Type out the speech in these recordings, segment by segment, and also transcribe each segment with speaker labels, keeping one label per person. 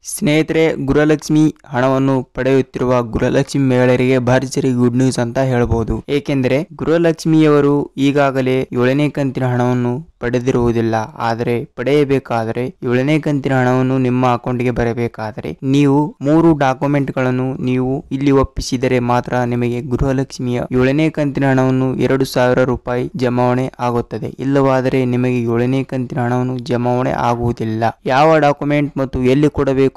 Speaker 1: ಸ್ನೇಹಿತರೆ, ಗೃಹಲಕ್ಷ್ಮಿ ಹಣವನ್ನು ಪಡೆಯುತ್ತಿರುವ ಗೃಹಲಕ್ಷ್ಮಿ ಮಹಿಳೆಯರಿಗೆ ಭರ್ಜರಿ ಗುಡ್ ನ್ಯೂಸ್ ಅಂತ ಹೇಳಬಹುದು. ಏಕೆಂದರೆ ಗೃಹಲಕ್ಷ್ಮಿಯವರು ಈಗಾಗಲೇ 7ನೇ ಕಂತಿನ ಹಣವನ್ನು ಪಡೆದಿರುವುದಿಲ್ಲ. ಆದರೆ ಪಡೆಯಬೇಕಾದರೆ 7ನೇ ಕಂತಿನ ಹಣವನ್ನು ನಿಮ್ಮ ಅಕೌಂಟ್ಗೆ ಬರಬೇಕಾದರೆ ನೀವು 3 ಡಾಕ್ಯುಮೆಂಟ್ಗಳನ್ನು ನೀವು ಇಲ್ಲಿ ಒಪ್ಪಿಸಿದರೆ ಮಾತ್ರ ನಿಮಗೆ ಗೃಹಲಕ್ಷ್ಮಿಯ 7ನೇ ಕಂತಿನ ಹಣವನ್ನು 2,000 ರೂಪಾಯಿ ಜಮಾವಣೆ ಆಗುತ್ತದೆ. ಇಲ್ಲವಾದರೆ ನಿಮಗೆ 7ನೇ ಕಂತಿನ ಹಣವನ್ನು ಜಮಾವಣೆ ಆಗುವುದಿಲ್ಲ. ಯಾವ ಡಾಕ್ಯುಮೆಂಟ್ ಮತ್ತು ಎಲ್ಲಿ ಕೊಡಬೇಕು,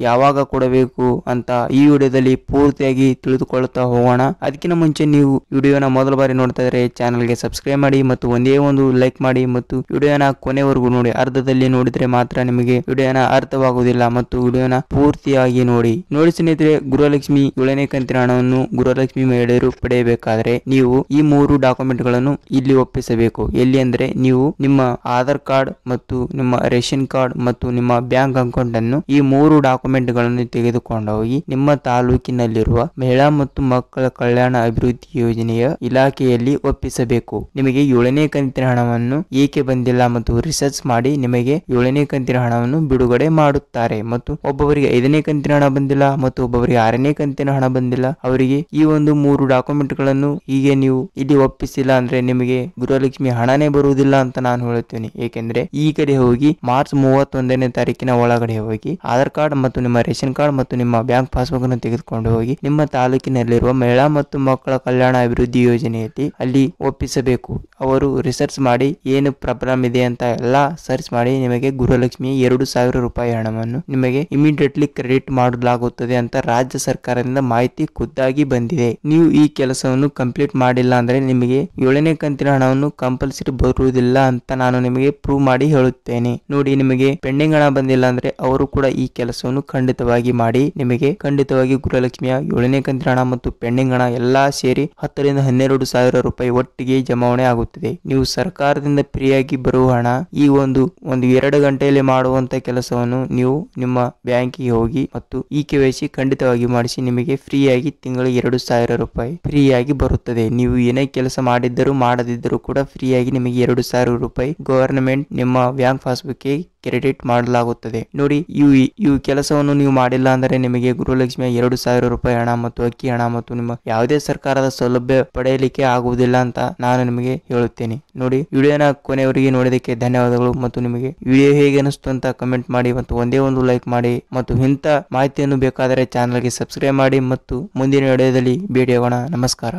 Speaker 1: ಯಾವಾಗ ಕೊಡಬೇಕು ಅಂತ ಈ ವಿಡಿಯೋದಲ್ಲಿ ಪೂರ್ತಿಯಾಗಿ ತಿಳಿದುಕೊಳ್ಳುತ್ತಾ ಹೋಗೋಣ. ಅದಕ್ಕಿಂತ ಮುಂಚೆ ನೀವು ವಿಡಿಯೋನ ಮೊದಲ ಬಾರಿ ನೋಡ್ತಾ ಇದ್ರೆ ಚಾನಲ್ಗೆ ಸಬ್ಸ್ಕ್ರೈಬ್ ಮಾಡಿ ಮತ್ತು ಒಂದೇ ಒಂದು ಲೈಕ್ ಮಾಡಿ ಮತ್ತು ವಿಡಿಯೋನ ಕೊನೆವರೆಗೂ ನೋಡಿ. ಅರ್ಧದಲ್ಲಿ ನೋಡಿದ್ರೆ ಮಾತ್ರ ನಿಮಗೆ ವಿಡಿಯೋನ ಅರ್ಥವಾಗುವುದಿಲ್ಲ ಮತ್ತು ವಿಡಿಯೋನ ಪೂರ್ತಿಯಾಗಿ ನೋಡಿ. ಸ್ನೇಹಿತರೆ, ಗೃಹಲಕ್ಷ್ಮಿ 7ನೇ ಕಂತಿನ ಹಣವನ್ನು ಗೃಹಲಕ್ಷ್ಮಿ ಮಹಿಳೆಯರು ಪಡೆಯಬೇಕಾದರೆ ನೀವು ಈ 3 ಡಾಕ್ಯುಮೆಂಟ್ ಗಳನ್ನು ಇಲ್ಲಿ ಒಪ್ಪಿಸಬೇಕು. ಎಲ್ಲಿ ಅಂದ್ರೆ ನೀವು ನಿಮ್ಮ ಆಧಾರ್ ಕಾರ್ಡ್ ಮತ್ತು ನಿಮ್ಮ ರೇಷನ್ ಕಾರ್ಡ್ ಮತ್ತು ನಿಮ್ಮ ಬ್ಯಾಂಕ್ ಅಕೌಂಟ್ ಅನ್ನು ಈ 3 ಡಾಕ್ಯುಮೆಂಟ್ ಗಳನ್ನು ತೆಗೆದುಕೊಂಡು ಹೋಗಿ ನಿಮ್ಮ ತಾಲೂಕಿನಲ್ಲಿರುವ ಮಹಿಳಾ ಮತ್ತು ಮಕ್ಕಳ ಕಲ್ಯಾಣ ಅಭಿವೃದ್ಧಿ ಯೋಜನೆಯ ಇಲಾಖೆಯಲ್ಲಿ ಒಪ್ಪಿಸಬೇಕು. ನಿಮಗೆ 7ನೇ ಕಂತಿನ ಹಣವನ್ನು ಏಕೆ ಬಂದಿಲ್ಲ ಮತ್ತು ರಿಸರ್ಚ್ ಮಾಡಿ ನಿಮಗೆ 7ನೇ ಕಂತಿನ ಹಣವನ್ನು ಬಿಡುಗಡೆ ಮಾಡುತ್ತಾರೆ. ಮತ್ತು ಒಬ್ಬೊಬ್ಬರಿಗೆ 5ನೇ ಕಂತಿನ ಹಣ ಬಂದಿಲ್ಲ ಮತ್ತು ಒಬ್ಬೊಬ್ಬರಿಗೆ 6ನೇ ಕಂತಿನ ಹಣ ಬಂದಿಲ್ಲ. ಅವರಿಗೆ ಈ ಒಂದು 3 ಡಾಕ್ಯುಮೆಂಟ್ ಗಳನ್ನು ಹೀಗೆ ನೀವು ಇಲ್ಲಿ ಒಪ್ಪಿಸಿಲ್ಲ ಅಂದ್ರೆ ನಿಮಗೆ ಗೃಹಲಕ್ಷ್ಮಿ ಹಣನೇ ಬರುವುದಿಲ್ಲ ಅಂತ ನಾನು ಹೇಳುತ್ತೇನೆ. ಏಕೆಂದ್ರೆ ಈ ಕಡೆ ಹೋಗಿ ಮಾರ್ಚ್ 31ನೇ ತಾರೀಕಿನ ಒಳಗಡೆ ಹೋಗಿ ಆಧಾರ್ ಕಾರ್ಡ್ ಮತ್ತು ನಿಮ್ಮ ರೇಷನ್ ಕಾರ್ಡ್ ಮತ್ತು ನಿಮ್ಮ ಬ್ಯಾಂಕ್ ಪಾಸ್ಬುಕ್ ಅನ್ನು ತೆಗೆದುಕೊಂಡು ಹೋಗಿ ನಿಮ್ಮ ತಾಲೂಕಿನಲ್ಲಿರುವ ಮಹಿಳಾ ಮತ್ತು ಮಕ್ಕಳ ಕಲ್ಯಾಣ ಅಭಿವೃದ್ಧಿ ಯೋಜನೆಯಲ್ಲಿ ಅಲ್ಲಿ ಒಪ್ಪಿಸಬೇಕು. ಅವರು ರಿಸರ್ಚ್ ಮಾಡಿ ಏನು ಪ್ರಾಬ್ಲಮ್ ಇದೆ ಅಂತ ಎಲ್ಲಾ ಸರ್ಚ್ ಮಾಡಿ ನಿಮಗೆ ಗೃಹಲಕ್ಷ್ಮಿ 2,000 ರೂಪಾಯಿ ಹಣವನ್ನು ನಿಮಗೆ ಇಮಿಡಿಯೇಟ್ಲಿ ಕ್ರೆಡಿಟ್ ಮಾಡಲಾಗುತ್ತದೆ ಅಂತ ರಾಜ್ಯ ಸರ್ಕಾರದಿಂದ ಮಾಹಿತಿ ಖುದ್ದಾಗಿ ಬಂದಿದೆ. ನೀವು ಈ ಕೆಲಸವನ್ನು ಕಂಪ್ಲೀಟ್ ಮಾಡಿಲ್ಲ ಅಂದ್ರೆ ನಿಮಗೆ 7ನೇ ಕಂತಿನ ಹಣವನ್ನು ಕಂಪಲ್ಸರಿ ಬರುವುದಿಲ್ಲ ಅಂತ ನಾನು ನಿಮಗೆ ಪ್ರೂವ್ ಮಾಡಿ ಹೇಳುತ್ತೇನೆ. ನೋಡಿ, ನಿಮಗೆ ಪೆಂಡಿಂಗ್ ಹಣ ಬಂದಿಲ್ಲ ಅಂದ್ರೆ ಅವರು ಕೂಡ ಈ ಕೆಲಸವನ್ನು ಖಂಡಿತವಾಗಿ ಮಾಡಿ ನಿಮಗೆ ಖಂಡಿತವಾಗಿ ಗೃಹಲಕ್ಷ್ಮಿಯ 7ನೇ ಕಂತಿನ ಹಣ ಮತ್ತು ಪೆಂಡಿಂಗ್ ಹಣ ಎಲ್ಲಾ ಸೇರಿ 10 ರಿಂದ 12,000 ರೂಪಾಯಿ ಒಟ್ಟಿಗೆ ಜಮಾವಣೆ ಆಗುತ್ತದೆ. ನೀವು ಸರ್ಕಾರದಿಂದ ಫ್ರೀಯಾಗಿ ಬರುವ ಹಣ ಈ ಒಂದು 2 ಗಂಟೆಯಲ್ಲಿ ಮಾಡುವಂತ ಕೆಲಸವನ್ನು ನೀವು ನಿಮ್ಮ ಬ್ಯಾಂಕಿಗೆ ಹೋಗಿ ಮತ್ತು ಈ KYC ಖಂಡಿತವಾಗಿ ಮಾಡಿಸಿ ನಿಮಗೆ ಫ್ರೀಯಾಗಿ ತಿಂಗಳಿಗೆ 2,000 ರೂಪಾಯಿ ಫ್ರೀಯಾಗಿ ಬರುತ್ತದೆ. ನೀವು ಏನೇ ಕೆಲಸ ಮಾಡಿದ್ದರೂ ಮಾಡದಿದ್ದರೂ ಕೂಡ ಫ್ರೀಯಾಗಿ ನಿಮಗೆ 2,000 ರೂಪಾಯಿ ಗವರ್ನಮೆಂಟ್ ನಿಮ್ಮ ಬ್ಯಾಂಕ್ ಪಾಸ್ಬುಕ್ಗೆ ಕ್ರೆಡಿಟ್ ಮಾಡಲಾಗುತ್ತದೆ. ನೋಡಿ, ಇವು ಕೆಲಸವನ್ನು ನೀವು ಮಾಡಿಲ್ಲ ಅಂದರೆ ನಿಮಗೆ ಗೃಹಲಕ್ಷ್ಮಿಯ 2,000 ರೂಪಾಯಿ ಹಣ ಮತ್ತು ಅಕ್ಕಿ ಹಣ ಮತ್ತು ನಿಮ್ಮ ಯಾವುದೇ ಸರ್ಕಾರದ ಸೌಲಭ್ಯ ಪಡೆಯಲಿಕ್ಕೆ ಆಗುವುದಿಲ್ಲ ಅಂತ ನಾನು ನಿಮಗೆ ಹೇಳುತ್ತೇನೆ. ನೋಡಿ, ವಿಡಿಯೋನ ಕೊನೆಯವರೆಗೆ ನೋಡಿದಕ್ಕೆ ಧನ್ಯವಾದಗಳು ಮತ್ತು ನಿಮಗೆ ವಿಡಿಯೋ ಹೇಗೆ ಅನಿಸ್ತು ಅಂತ ಕಮೆಂಟ್ ಮಾಡಿ ಮತ್ತು ಒಂದೇ ಒಂದು ಲೈಕ್ ಮಾಡಿ ಮತ್ತು ಇಂಥ ಮಾಹಿತಿಯನ್ನು ಬೇಕಾದರೆ ಚಾನಲ್ಗೆ ಸಬ್ಸ್ಕ್ರೈಬ್ ಮಾಡಿ ಮತ್ತು ಮುಂದಿನ ವಿಡಿಯೋದಲ್ಲಿ ಭೇಟಿಯಾಗೋಣ. ನಮಸ್ಕಾರ.